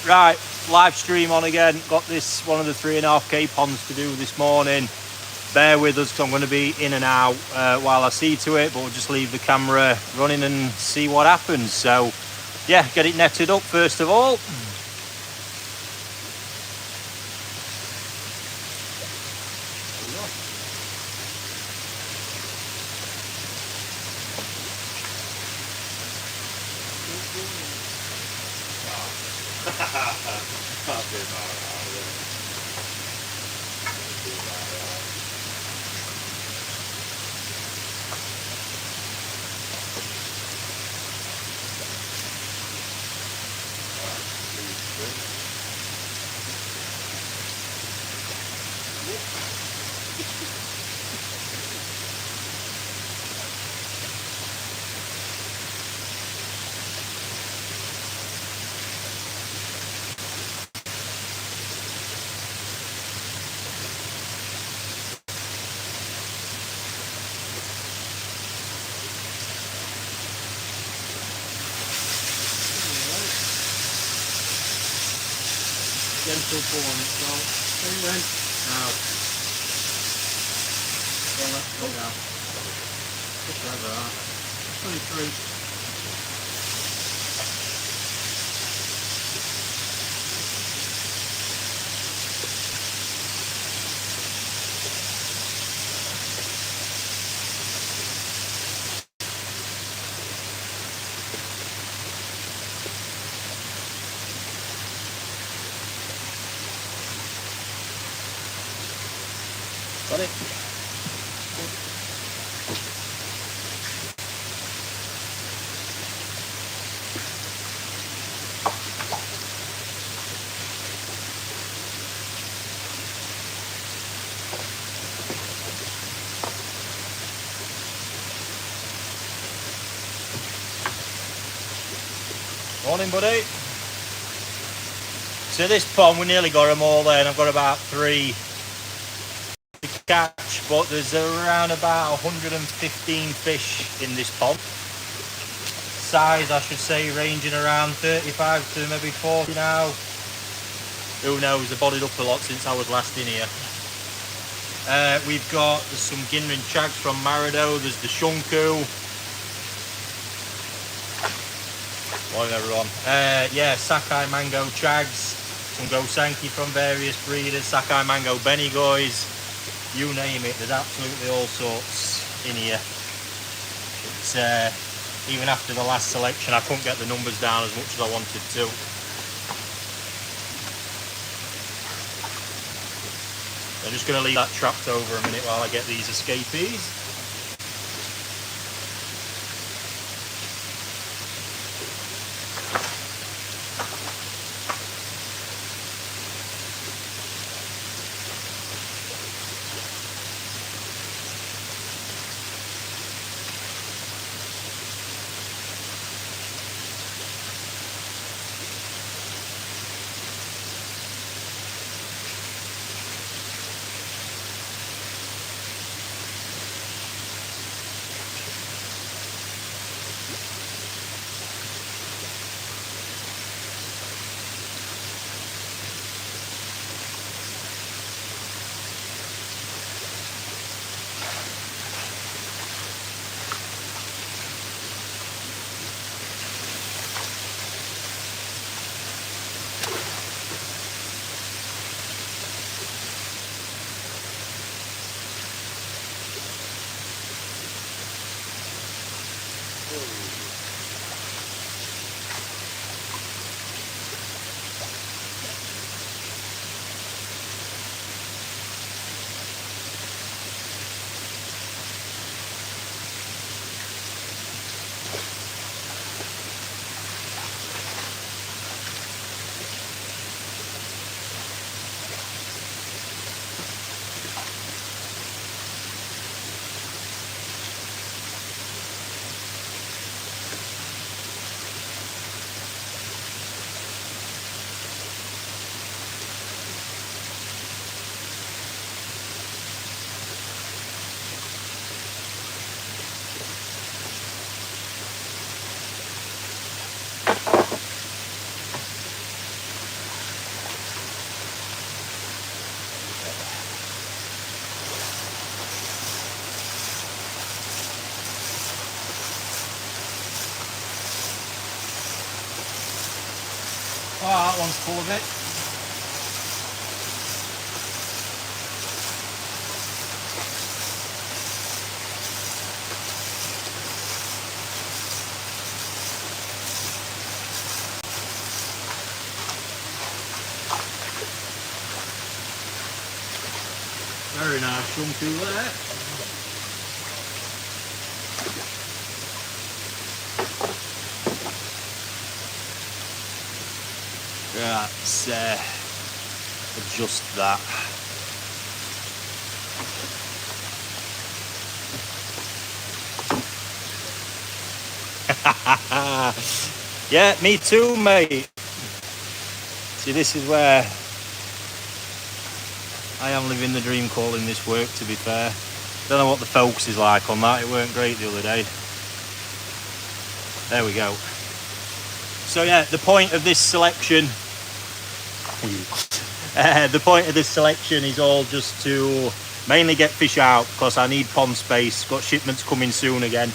Right, live stream on again. Got this one of the 3.5k ponds to do this morning. Bear with us because I'm going to be in and out while I see to it, but we'll just leave the camera running and see what happens. So yeah, get it netted up first of all. Gentle form, so they went now. Well, let's go now. Just like that. 23. Got it? Morning, buddy. So this pond, we nearly got them all there, and I've got about 3 to catch, but there's around about 115 fish in this pond. Size, I should say, ranging around 35 to maybe 40 now. Who knows, they've bodied up a lot since I was last in here. We've got some Ginrin chags from Marido, there's the Shunko. Morning everyone. Yeah, Sakai Mango chags, some Gosanki from various breeders, Sakai Mango Benigoys, you name it, there's absolutely all sorts in here. It's, even after the last selection, I couldn't get the numbers down as much as I wanted to. I'm just going to leave that trapped over a minute while I get these escapees. Oh, that one's full of it. Very nice chunky there. Let's adjust that. Yeah, me too, mate. See, this is where I am living the dream calling this work, to be fair. Don't know what the focus is like on that. It weren't great the other day. There we go. So yeah, the point of this selection is all just to mainly get fish out, because I need pond space. Got shipments coming soon again.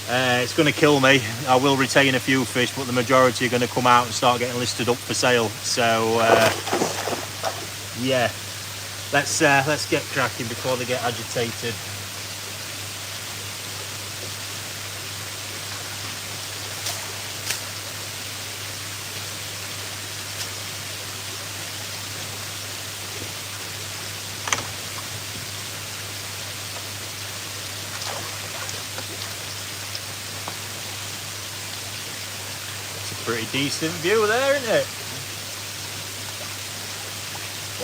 It's going to kill me. I will retain a few fish, but the majority are going to come out and start getting listed up for sale. So yeah, let's get cracking before they get agitated. Pretty decent view there, isn't it?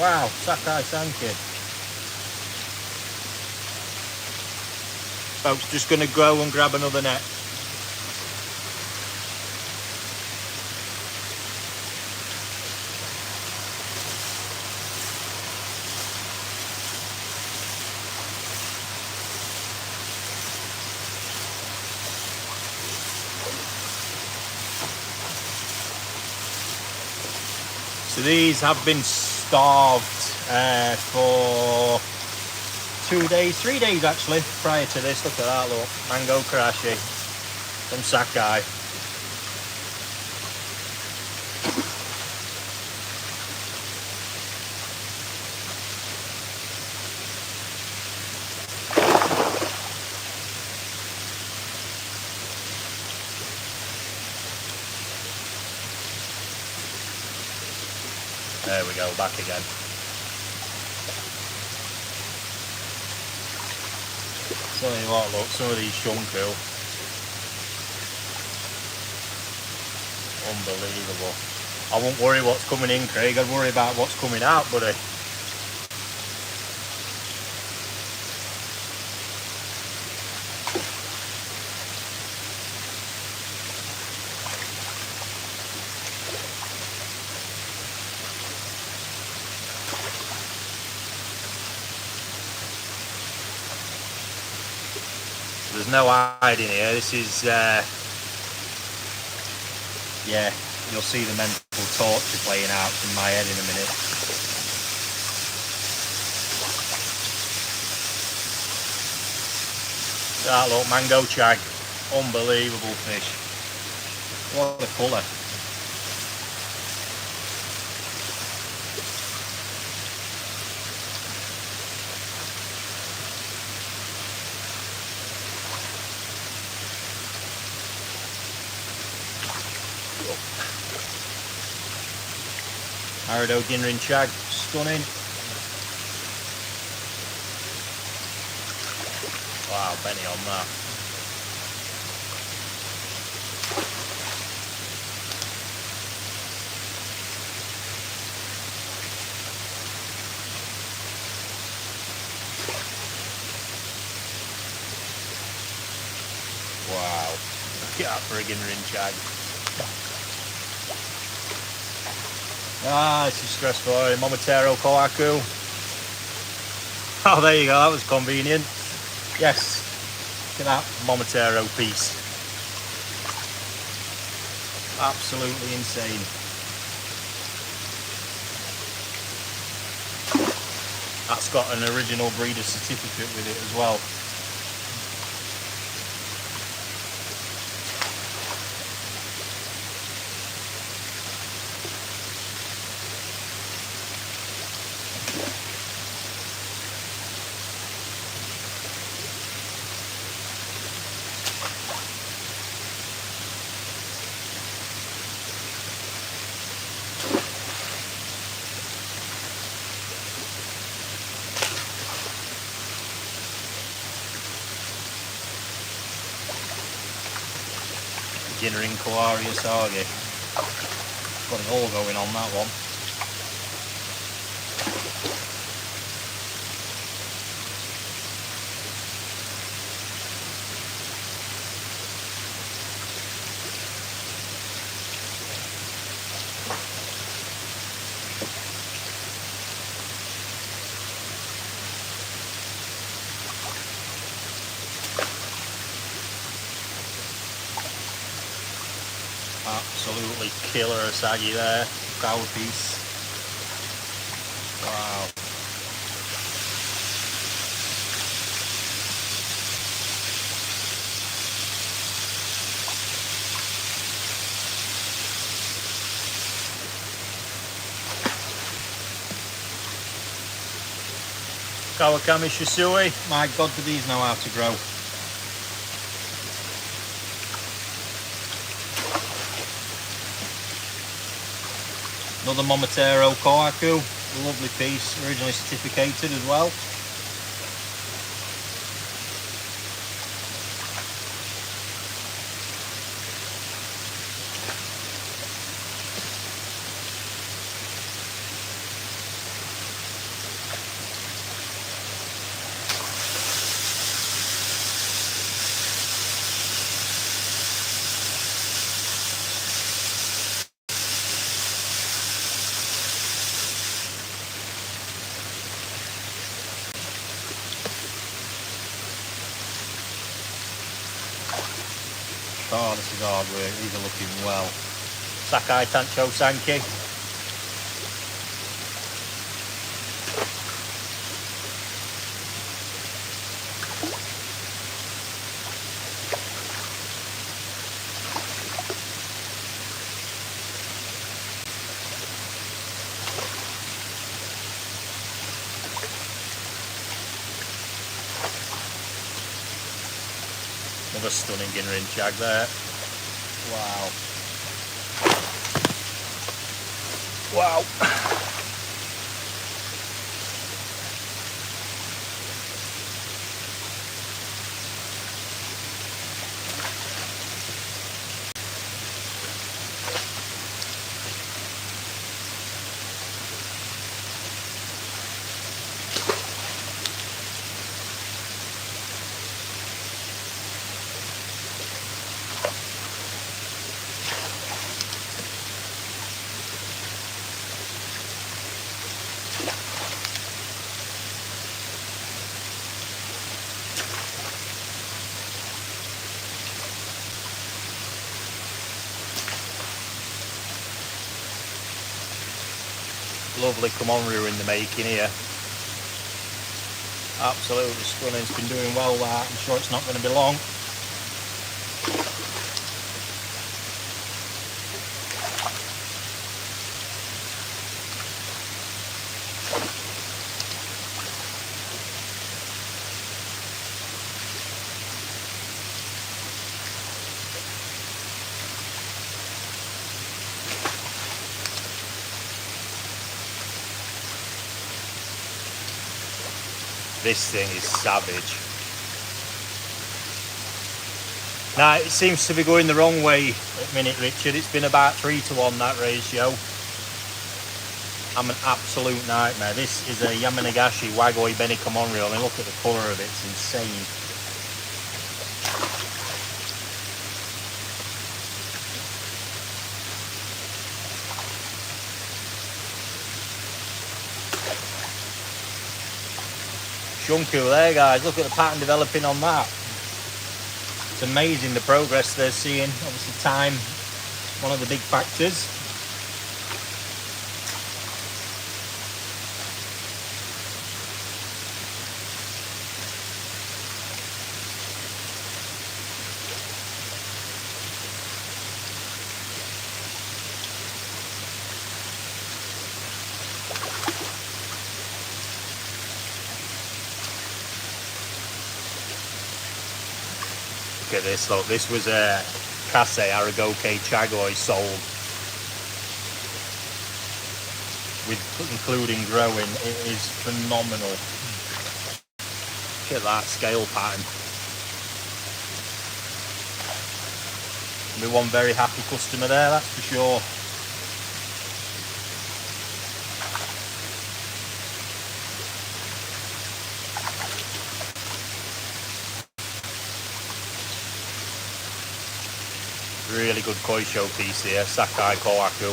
Wow, Sakai Sanky. Folks, just going to go and grab another net. So these have been starved for 2 days, 3 days actually, prior to this. Look at that, look, mango karashi from Sakai. There we go, back again. Tell you what, look, some of these Shunkos, unbelievable. I won't worry what's coming in, Craig, I'd worry about what's coming out, buddy. There's no hiding here. This is, yeah, you'll see the mental torture playing out from my head in a minute. That look, mango chag, unbelievable fish. What a colour. Arido Ginrin chag, stunning. Wow, penny on that. Wow, look at that for a Ginrin chag. Ah, this is stressful. Momotaro Kohaku. Oh, there you go. That was convenient. Yes. Look at that Momotaro piece. Absolutely insane. That's got an original breeder certificate with it as well. beginner in Kawari Asagi. Got it all going on that one. Absolutely killer Asagi there, power piece. Wow. Kawakami Shisui, my god do these know how to grow. Another Momotaro Kohaku, lovely piece, originally certificated as well. Oh, this is hard work, these are looking well. Sakai Tancho Sanki. Another stunning Ginrin Jag there. Wow. Wow. Lovely Komonryu in the making here. Absolutely stunning. It's been doing well that. I'm sure it's not going to be long. This thing is savage. Now it seems to be going the wrong way at the minute, Richard. It's been about 3-to-1 that ratio. I'm an absolute nightmare. This is a Yamanagashi Wagoi Beni Komonryu, and look at the colour of it, it's insane. Shunkos there, guys. Look at the pattern developing on that. It's amazing the progress they're seeing. Obviously time, one of the big factors. Look at this, look, this was a Kase Aragoke Chagoi sold with including growing. It is phenomenal. Look at that scale pattern. Be one very happy customer there, that's for sure. Really good koi show piece here, Sakai Kohaku.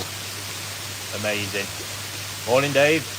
Amazing. Morning, Dave.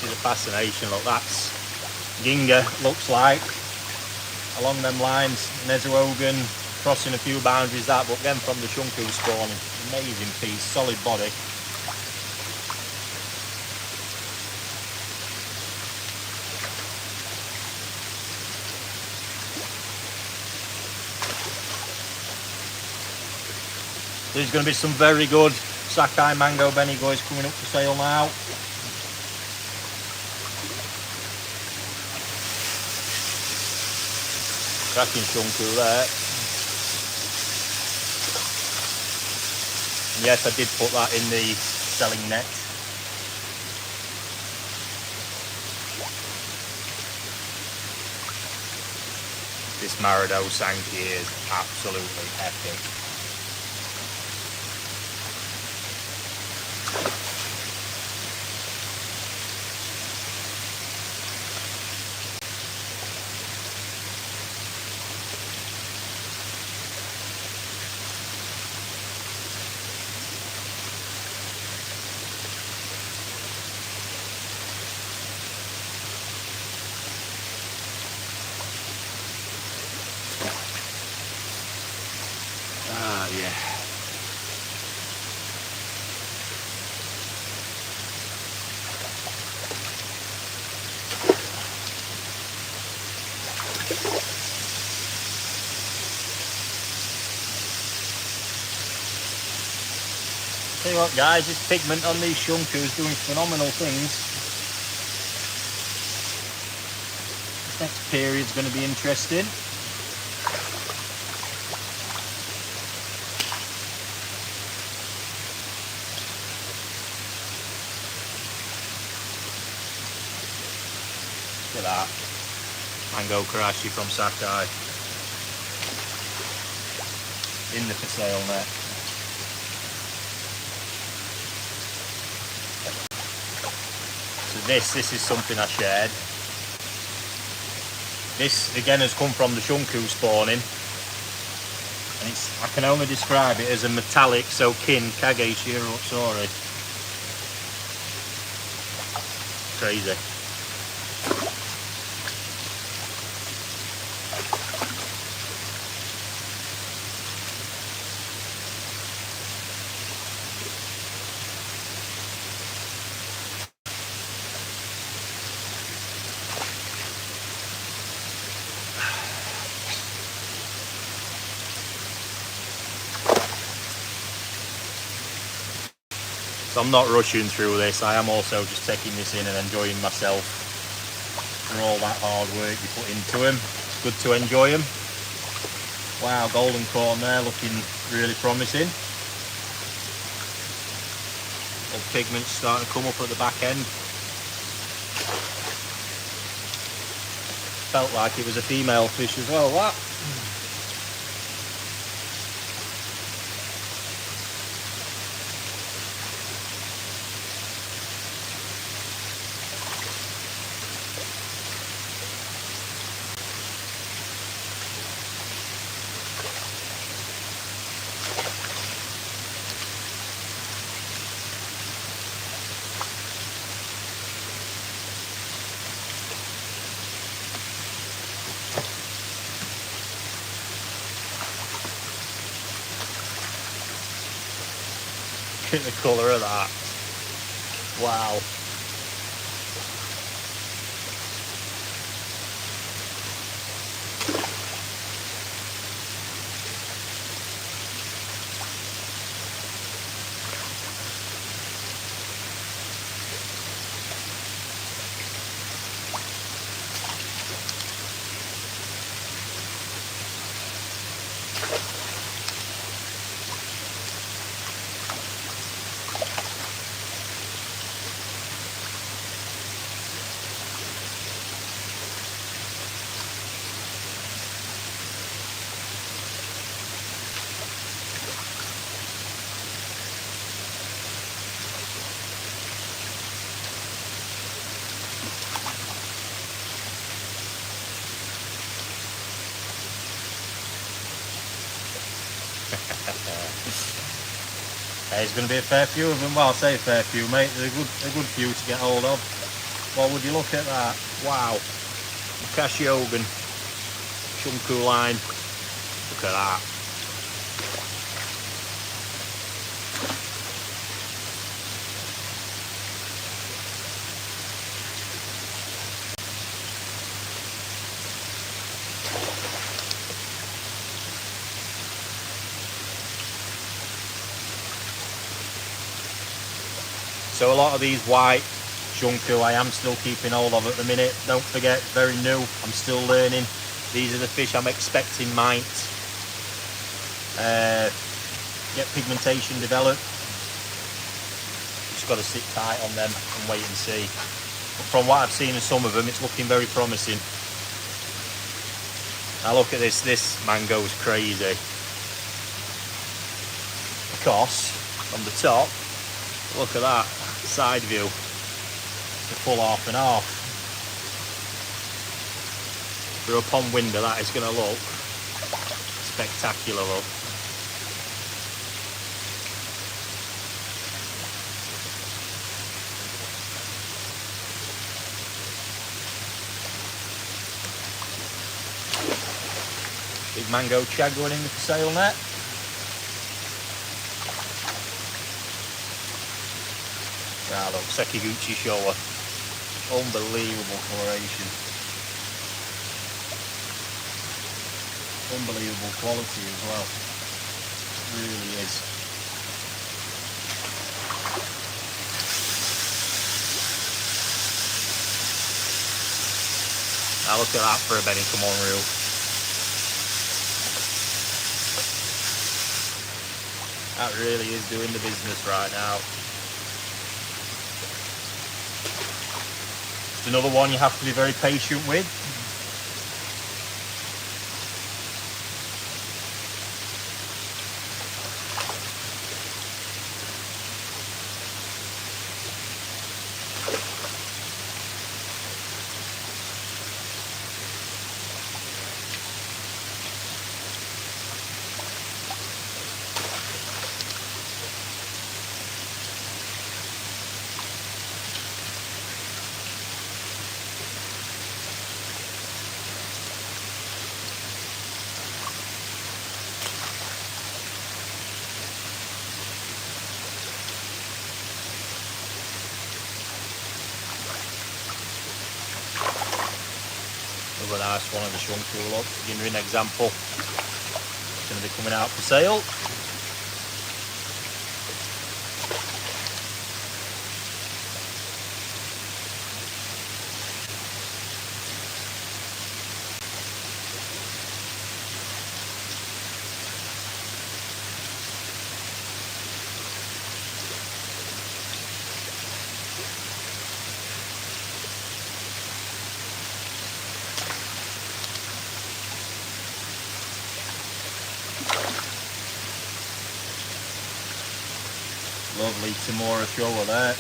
See the fascination, look, that's Ginga, looks like, along them lines, Nezuogan, crossing a few boundaries that, but again from the Shunkos spawning. Amazing piece, solid body. There's going to be some very good Sakai Mango Benigois coming up for sale now. Cracking Shunku there. And yes, I did put that in the selling net. This Marido Sankey is absolutely epic. Yeah. Tell you what guys, this pigment on these Shunkos is doing phenomenal things. This next period's going to be interesting. Look at that. Mango Karashi from Sakai. In the for sale net. So this is something I shared. This again has come from the Shunku spawning. And I can only describe it as a metallic Sokin Kage Shirotsuri. Crazy. So I'm not rushing through this, I am also just taking this in and enjoying myself for all that hard work you put into them. It's good to enjoy them. Wow, golden corn there, looking really promising. All pigments starting to come up at the back end. Felt like it was a female fish as well, that. Look at the colour of that. Wow. There's going to be a fair few of them. Well, I say a fair few, mate. They're a good few to get hold of. Well, would you look at that? Wow. Cassiogan. Shunko line. Look at that. So a lot of these white Shunko I am still keeping hold of at the minute. Don't forget, very new. I'm still learning. These are the fish I'm expecting might get pigmentation developed. Just got to sit tight on them and wait and see. But from what I've seen of some of them, it's looking very promising. Now look at this. This mango is crazy. Because on the top, look at that side view. It's a full half and half. Through a pond window, that is going to look spectacular. Look. Big mango shag going in with the sail net. Ah, look, Sekiguchi Showa. Unbelievable coloration. Unbelievable quality as well. It really is. Now look at that for a Benny Come On reel. That really is doing the business right now. It's another one you have to be very patient with. Another nice one of the Shunkos, look, to give you an example. It's going to be coming out for sale. Lovely Timora Showa there.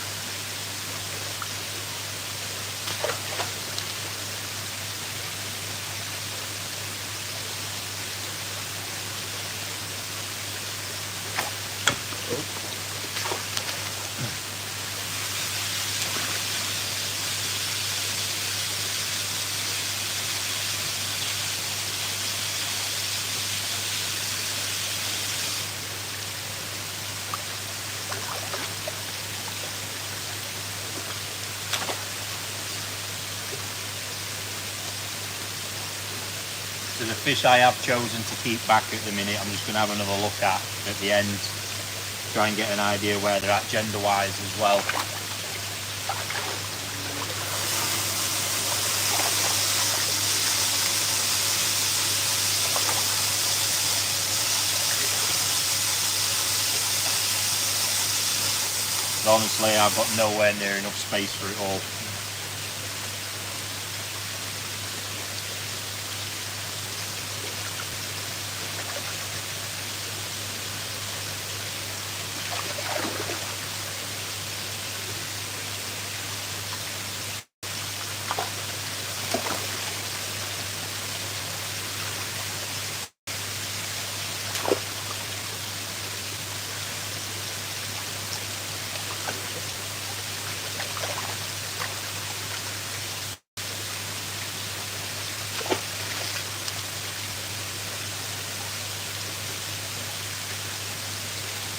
So the fish I have chosen to keep back at the minute, I'm just going to have another look at the end, try and get an idea where they're at gender wise as well. But honestly, I've got nowhere near enough space for it all.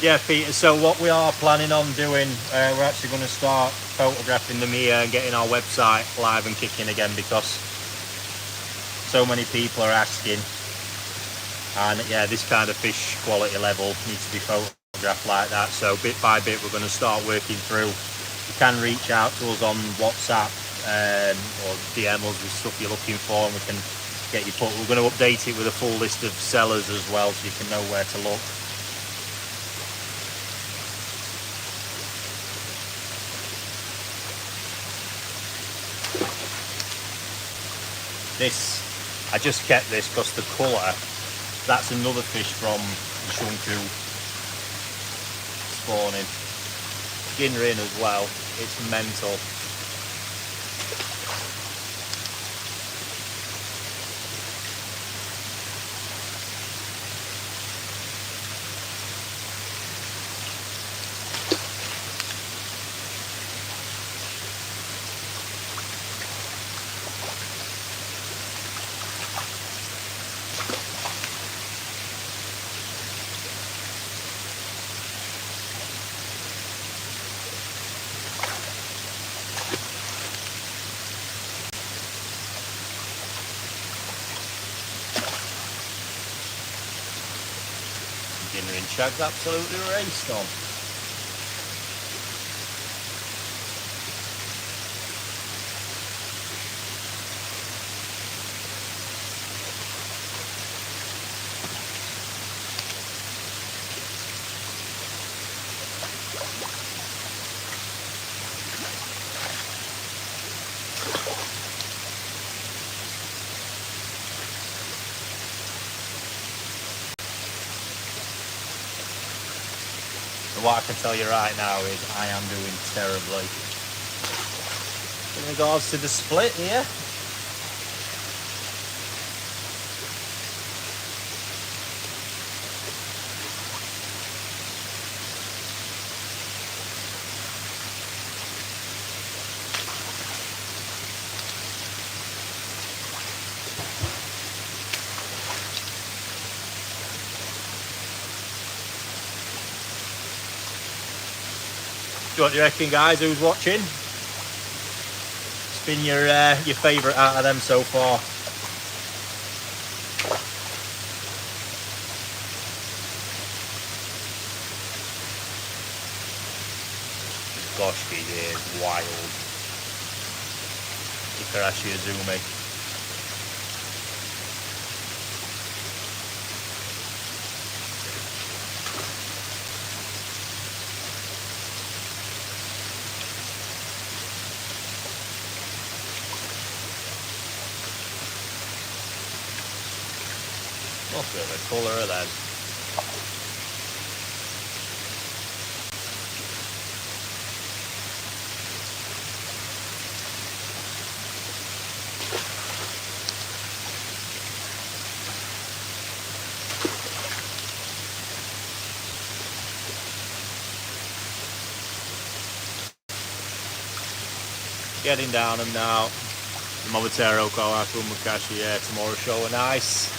Yeah, Peter, so what we are planning on doing, we're actually going to start photographing them here and getting our website live and kicking again, because so many people are asking. And yeah, this kind of fish quality level needs to be photographed like that. So bit by bit, we're going to start working through. You can reach out to us on WhatsApp or DM us with stuff you're looking for, and we can get you put. We're going to update it with a full list of sellers as well, so you can know where to look. This, I just kept this because the colour, that's another fish from the Shunko spawning. Skinner in as well, it's mental. Skinner in shag's absolutely raced on. What I can tell you right now is I am doing terribly in regards to the split here. What do you reckon, guys, who's watching? It's been your favourite out of them so far. Gosh, he is wild. Ikarashi Azumi. Look at the colour of that. Getting down them now. Momotaro, Kawaku, Mukashi, yeah, tomorrow showing nice.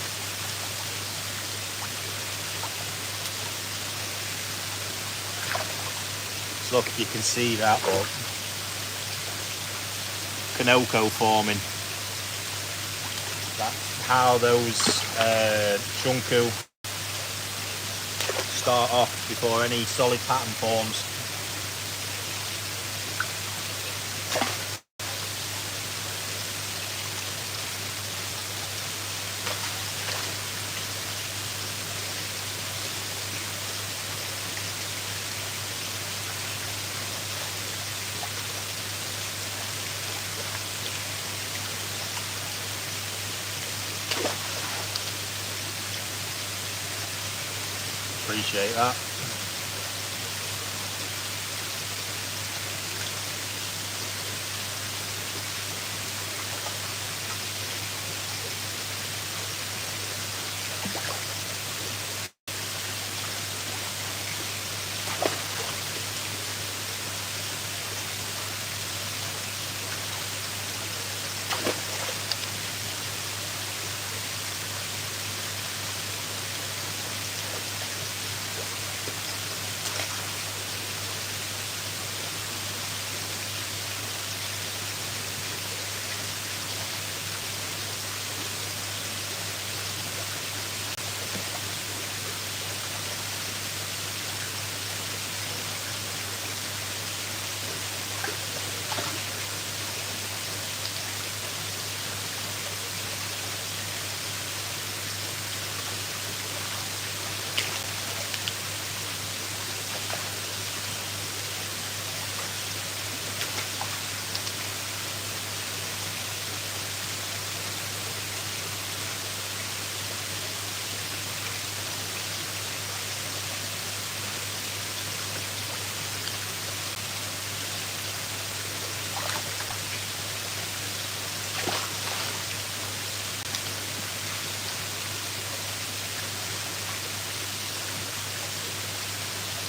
Look, you can see that up. Kanoko forming. That's how those Shunko start off before any solid pattern forms. Appreciate that.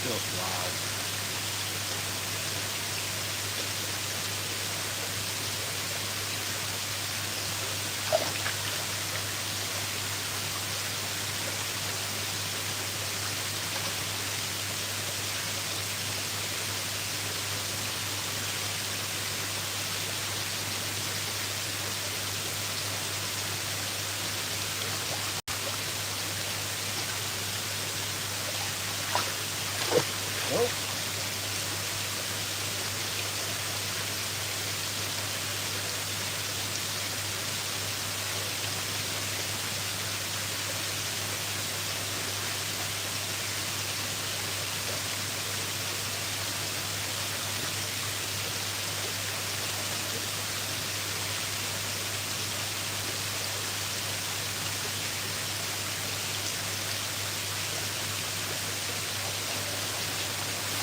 Just wow. Oh.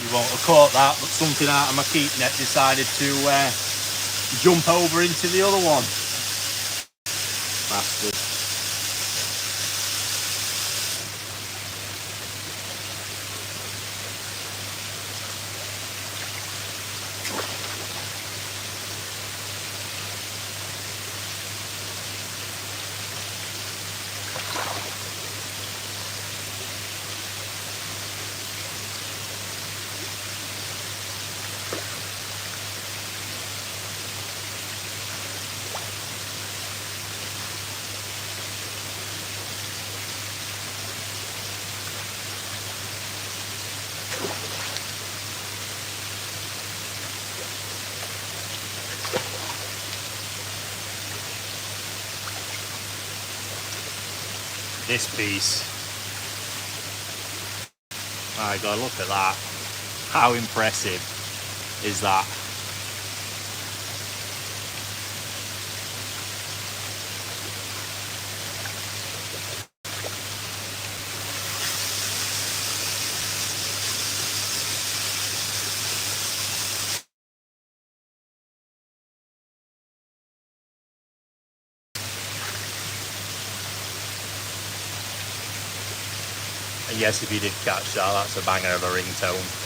You won't have caught that, but something out of my keep net decided to jump over into the other one. Bastard. This piece. My God, look at that. How impressive is that? And yes, if you did catch that, that's a banger of a ringtone.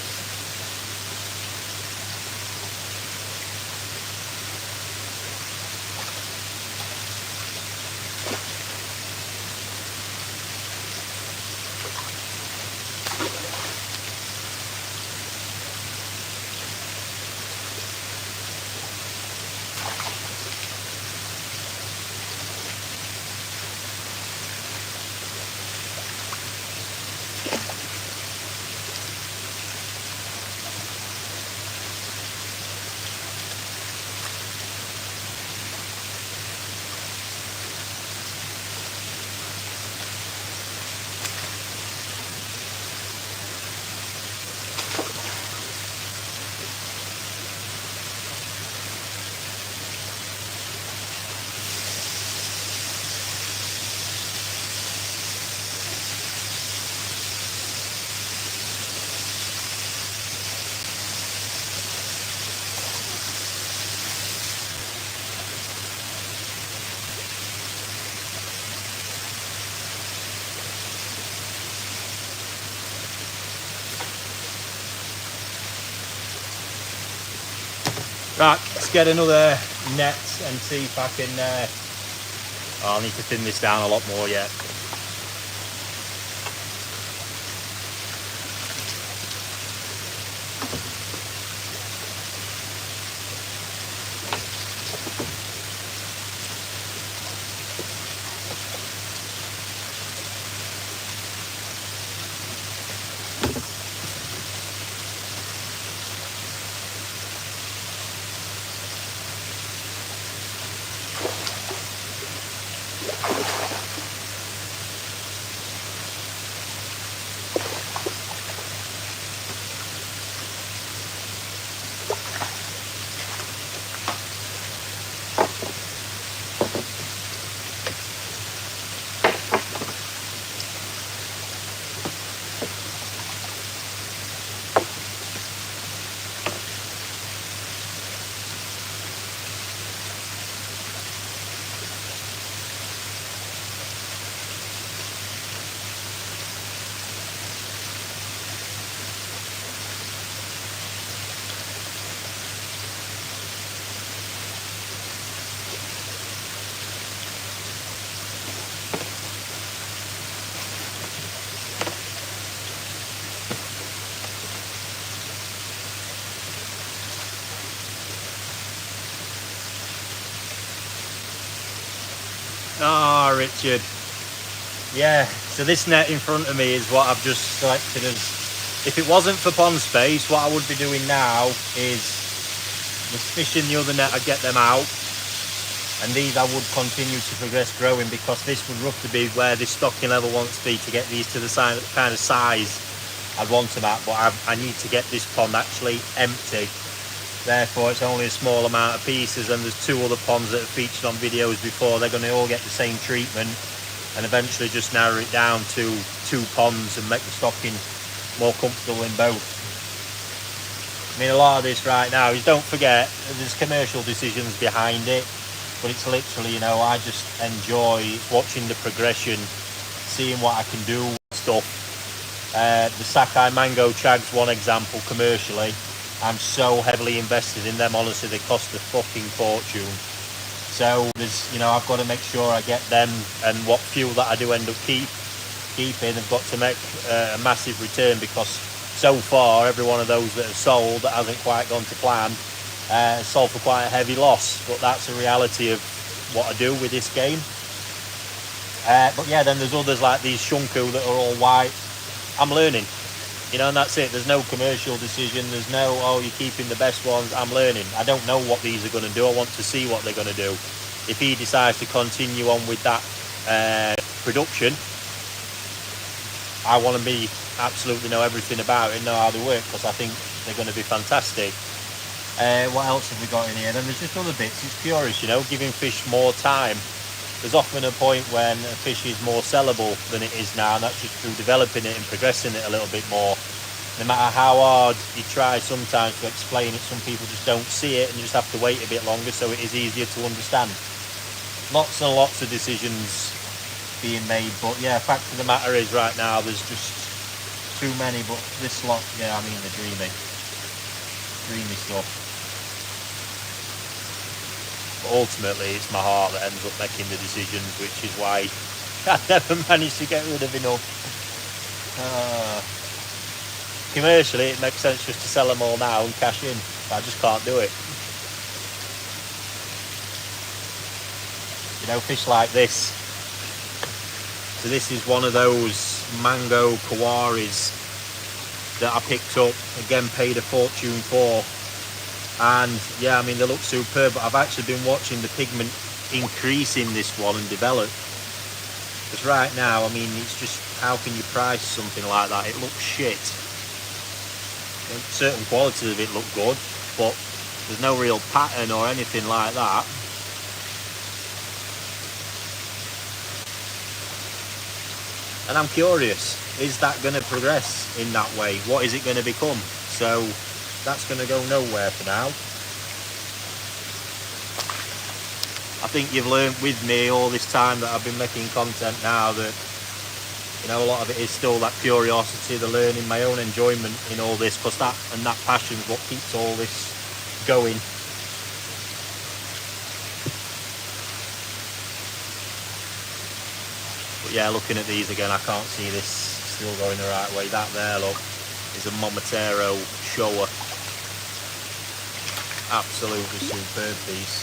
Right, let's get another net and see if I can, I'll need to thin this down a lot more yet. Ah, Richard. Yeah, so this net in front of me is what I've just selected as, if it wasn't for pond space, what I would be doing now is just fishing the other net, I'd get them out, and these I would continue to progress growing, because this would roughly be where this stocking level wants to be to get these to the kind of size I'd want them at, but I need to get this pond actually empty. Therefore, it's only a small amount of pieces, and there's two other ponds that have featured on videos before. They're going to all get the same treatment, and eventually just narrow it down to 2 ponds and make the stocking more comfortable in both. I mean, a lot of this right now is, don't forget, there's commercial decisions behind it, but it's literally, you know, I just enjoy watching the progression, seeing what I can do with stuff. The Sakai Mango Chag's one example commercially. I'm so heavily invested in them, honestly, they cost a fucking fortune. So there's, you know, I've got to make sure I get them, and what few that I do end up keeping, I've got to make a massive return, because so far every one of those that have sold that hasn't quite gone to plan sold for quite a heavy loss. But that's a reality of what I do with this game. But yeah, then there's others like these Shunkos that are all white. I'm learning, you know, and that's it. There's no commercial decision. There's no, oh, you're keeping the best ones. I'm learning. I don't know what these are going to do. I want to see what they're going to do. If he decides to continue on with that production, I want to be absolutely know everything about it, know how they work, because I think they're going to be fantastic. What else have we got in here? Then there's just other bits. It's curious, you know, giving fish more time. There's often a point when a fish is more sellable than it is now, and that's just through developing it and progressing it a little bit more. No matter how hard you try sometimes to explain it, some people just don't see it, and you just have to wait a bit longer, so it is easier to understand. Lots and lots of decisions being made, but yeah, fact of the matter is right now there's just too many. But this lot, yeah, I mean, the dreamy stuff. Ultimately, it's my heart that ends up making the decisions, which is why I never managed to get rid of enough. Commercially, it makes sense just to sell them all now and cash in, but I just can't do it. You know, fish like this. So this is one of those mango kawaris that I picked up, again paid a fortune for. And yeah, I mean, they look superb, but I've actually been watching the pigment increase in this one and develop. Because right now, I mean, it's just, how can you price something like that? It looks shit. Certain qualities of it look good, but there's no real pattern or anything like that. And I'm curious, is that going to progress in that way? What is it going to become? So that's going to go nowhere for now. I think you've learned with me all this time that I've been making content now that, you know, a lot of it is still that curiosity, the learning, my own enjoyment in all this, because that passion is what keeps all this going. But yeah, looking at these again, I can't see this still going the right way. That there, look, is a Momotaro shower. Absolutely superb piece.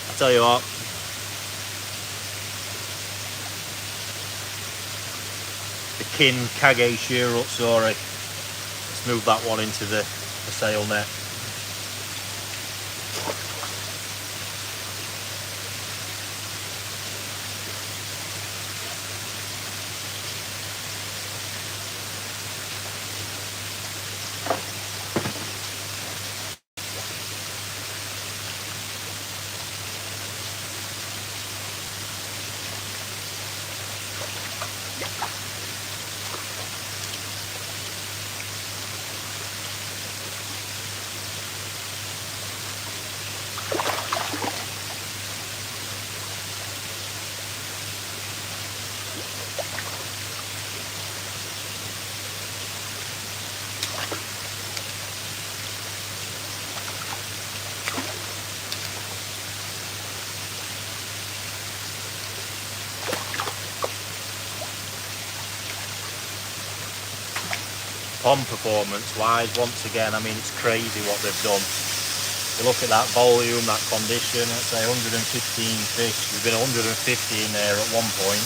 I tell you what, the Kin Kage Shirutsuri. Let's move that one into the sail net. pond performance wise, once again, I mean, it's crazy what they've done. You look at that volume, that condition, let's say 115 fish. We've been 150 in there at one point.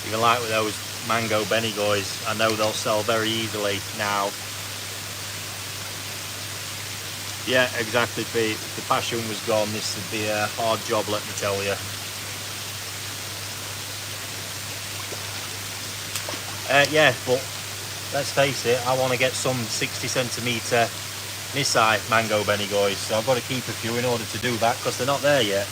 Even like with those mango Benigoys, I know they'll sell very easily now. Yeah, exactly, Pete. If the passion was gone, this would be a hard job, let me tell you. Yeah, but let's face it, I want to get some 60 centimetre Nisai mango Benigoys, so I've got to keep a few in order to do that because they're not there yet.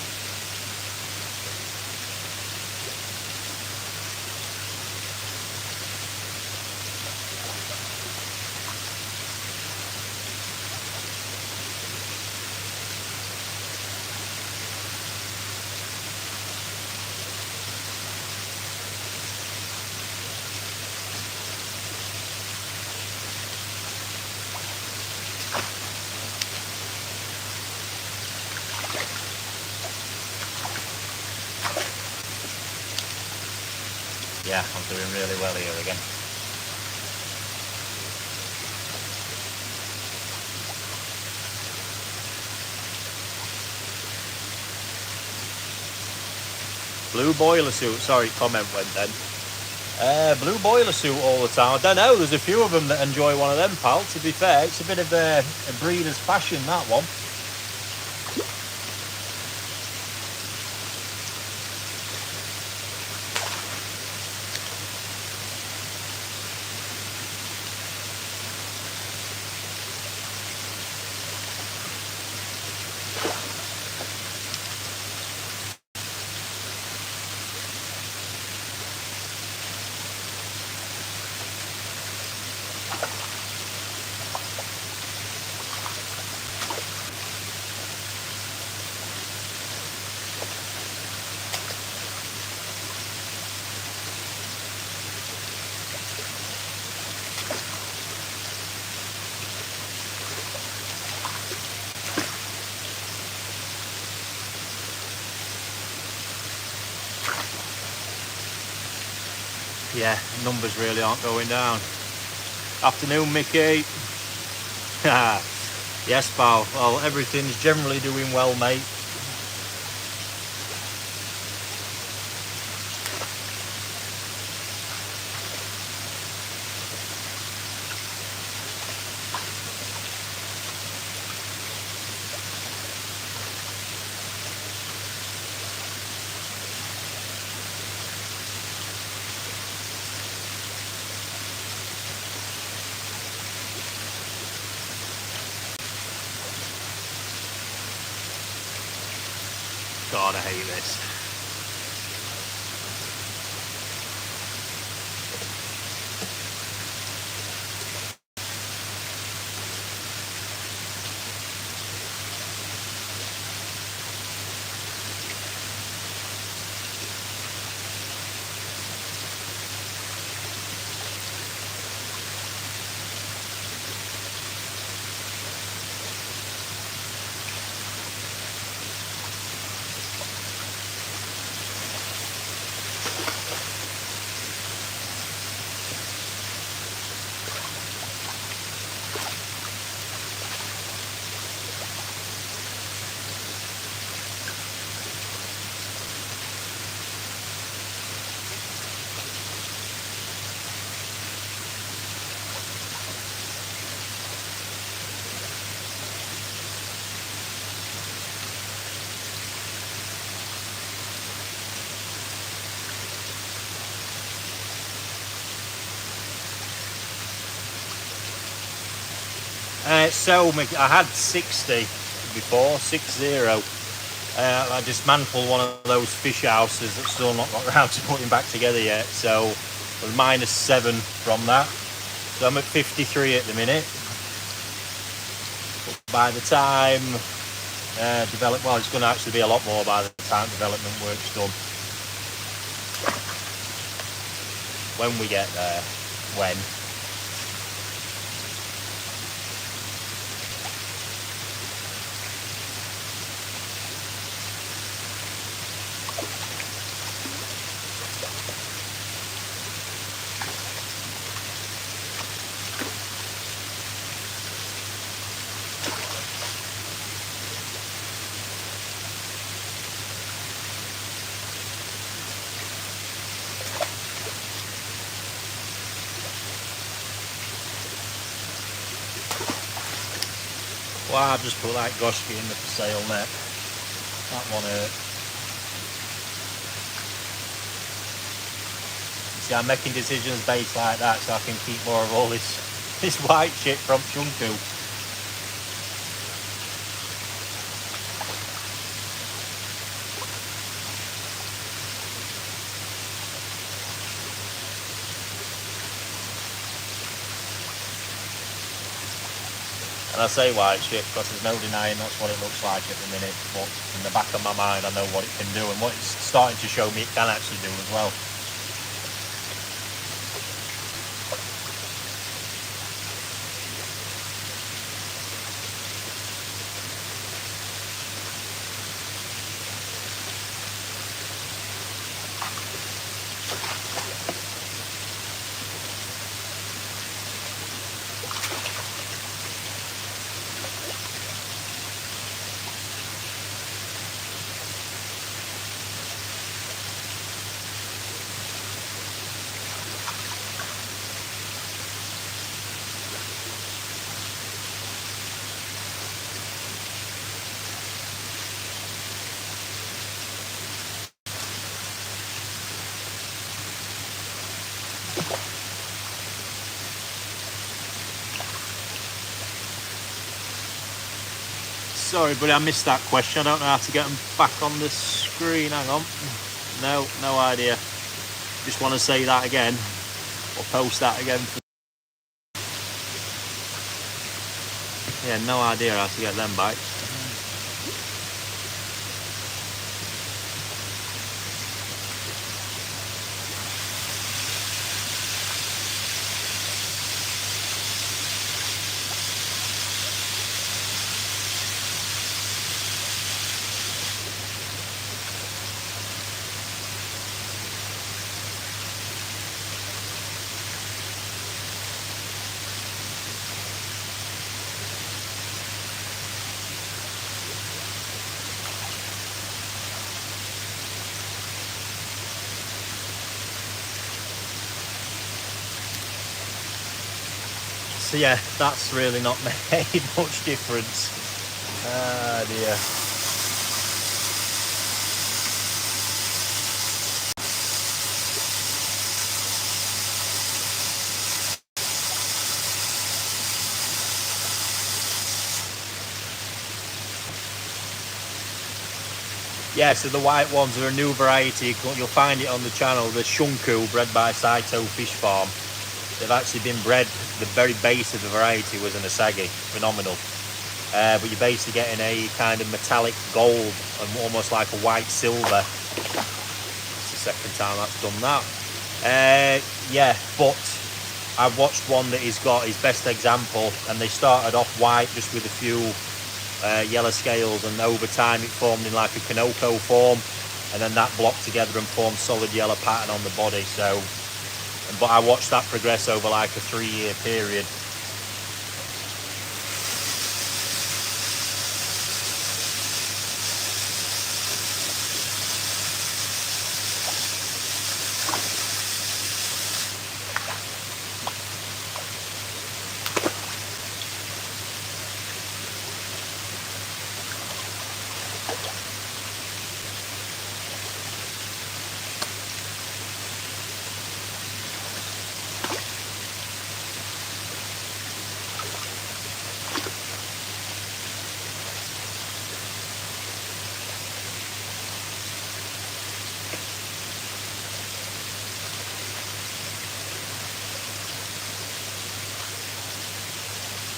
Yeah, I'm doing really well here again. Blue boiler suit, sorry, comment went then. Blue boiler suit all the time. I don't know, there's a few of them that enjoy one of them, pal. To be fair, it's a bit of a breeder's fashion, that one. Yeah, numbers really aren't going down. Afternoon, Mickey. Yes, pal. Well, everything's generally doing well, mate. God, I hate this. I had 60 before, 60. I dismantled one of those fish houses that's still not got around to putting back together yet, so I was -7 from that. So I'm at 53 at the minute. But by the time it's going to actually be a lot more by the time development work's done. When we get there, when. Well, I've just put that Goshki in the for sale net. That one hurt. See, I'm making decisions based like that so I can keep more of all this white shit from Shunkos. And I say white shit because there's no denying that's what it looks like at the minute, but in the back of my mind I know what it can do and what it's starting to show me it can actually do as well. Sorry, but I missed that question. I don't know how to get them back on the screen. Hang on. No idea. Just want to say that again, or post that again. Yeah, no idea how to get them back. So yeah, that's really not made much difference. Ah dear. Yeah, so the white ones are a new variety. You'll find it on the channel, the Shunkos, bred by Saito Fish Farm. They've actually been bred, the very base of the variety was an Asagi, phenomenal. But you're basically getting a kind of metallic gold and almost like a white silver. It's the second time I've done that. Yeah, but I've watched one that he's got his best example, and they started off white just with a few yellow scales, and over time it formed in like a Kanoko form, and then that blocked together and formed solid yellow pattern on the body. So, but I watched that progress over like a 3-year period.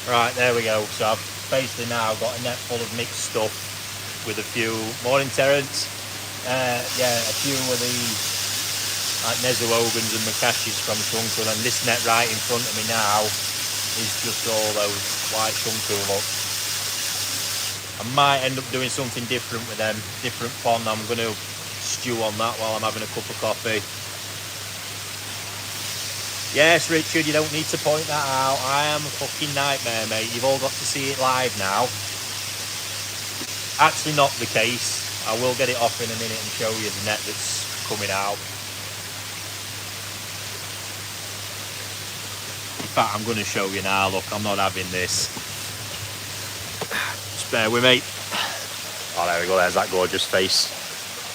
Right, there we go. So I've basically now got a net full of mixed stuff with a few, morning Terence, yeah, a few of the like Nezuogans and Makashis from Shunkos, and this net right in front of me now is just all those white Shunko look. I might end up doing something different with them, different pond. I'm going to stew on that while I'm having a cup of coffee. Yes, Richard, you don't need to point that out. I am a fucking nightmare, mate. You've all got to see it live now. Actually not the case. I will get it off in a minute and show you the net that's coming out. In fact, I'm going to show you now. Look, I'm not having this. Just bear with me. Oh, there we go. There's that gorgeous face.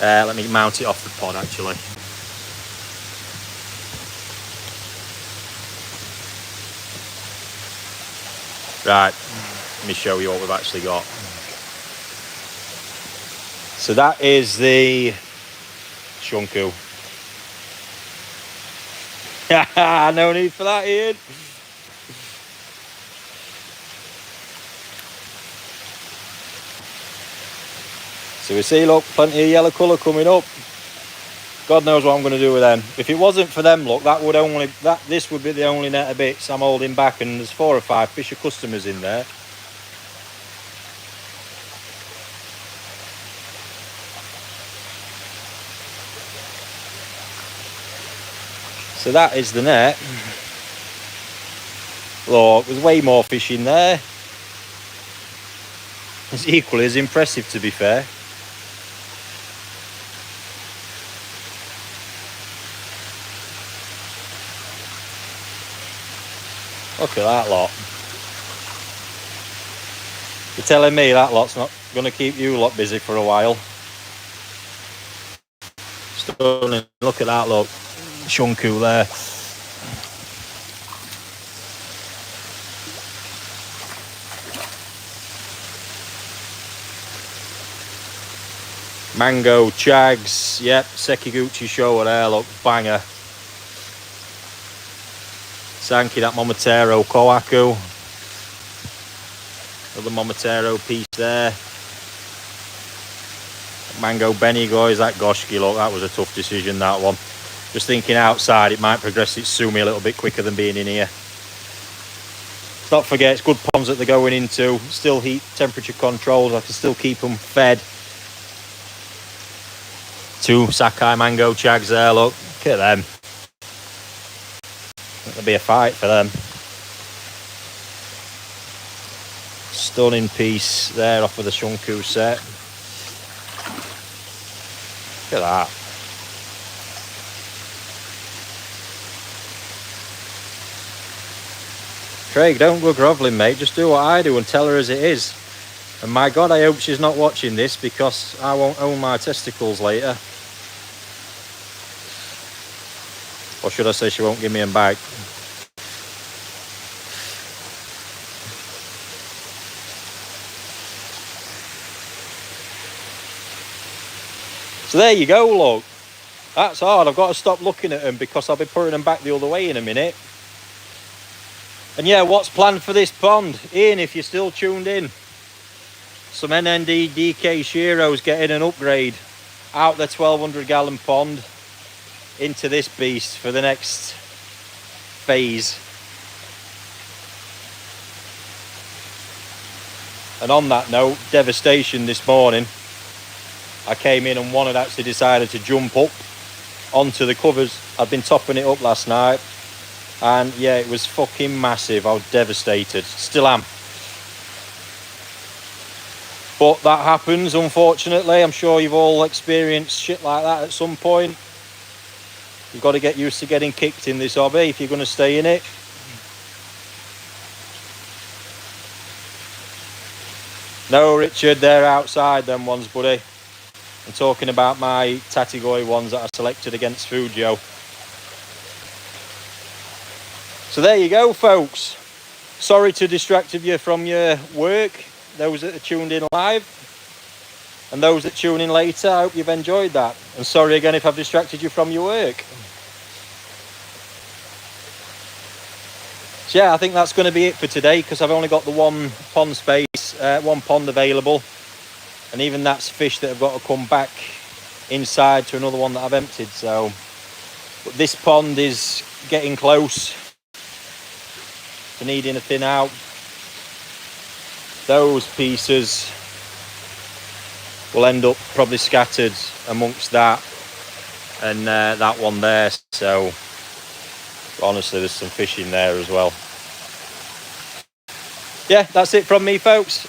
Let me mount it off the pod, actually. Right, let me show you what we've actually got. So that is the Shunko. No need for that, Ian. So we see, look, plenty of yellow colour coming up. God knows what I'm going to do with them. If it wasn't for them, look, this would be the only net of bits I'm holding back, and there's 4 or 5 Fisher customers in there. So that is the net. Look, there's way more fish in there. It's equally as impressive, to be fair. Look at that lot. You're telling me that lot's not going to keep you lot busy for a while? Stunning. Look at that, look. Shunko there. Mango, chags, yep, Sekiguchi show there, look, banger. Sankey, that Momotaro, Kohaku. Another Momotaro piece there. Mango Benigo, is that Goshki, look, that was a tough decision, that one. Just thinking outside, it might progress its sumi a little bit quicker than being in here. Let's not forget, it's good ponds that they're going into. Still heat temperature controls, I can still keep them fed. 2 Sakai Mango chags there, look at them. There'll be a fight for them. Stunning piece there off of the Shunko set. Look at that. Craig, don't go grovelling, mate. Just do what I do and tell her as it is. And my God, I hope she's not watching this, because I won't own my testicles later. Or should I say she won't give me them back? So there you go, look. That's hard. I've got to stop looking at them because I'll be putting them back the other way in a minute. And yeah, what's planned for this pond? Ian, if you're still tuned in, some NND DK Shiro's getting an upgrade out the 1200 gallon pond into this beast for the next phase. And on that note, devastation this morning. I came in and one had actually decided to jump up onto the covers. I'd been topping it up last night, and yeah, it was fucking massive. I was devastated, still am. But that happens, unfortunately. I'm sure you've all experienced shit like that at some point. You've got to get used to getting kicked in this hobby if you're going to stay in it. No, Richard, they're outside, them ones, buddy. I'm talking about my Tatigoi ones that I selected against Fujio. So there you go, folks. Sorry to distract you from your work, those that are tuned in live. And those that tune in later, I hope you've enjoyed that. And sorry again if I've distracted you from your work. So yeah, I think that's going to be it for today, because I've only got the one pond space, one pond available, and even that's fish that have got to come back inside to another one that I've emptied. So, but this pond is getting close to needing a thin out. Those pieces will end up probably scattered amongst that and that one there. So honestly, there's some fish in there as well. Yeah, that's it from me, folks.